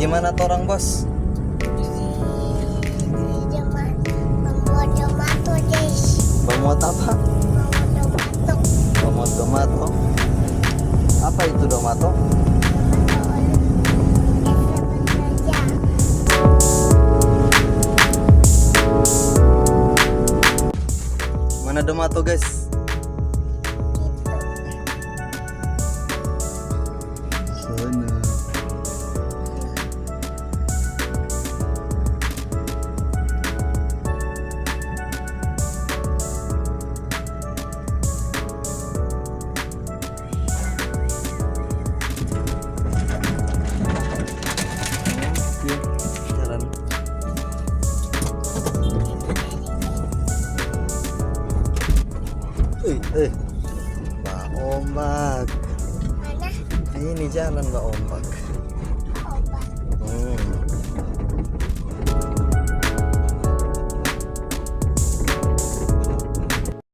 Gimana tuh orang bos? Membuat tomato guys. Memuat apa? Membuat tomato. Memuat tomato. Apa itu tomato? Mana tomato guys? Sana. Oke, jalan. Mbak Ombak. Mana? Ini jalan Mbak Ombak.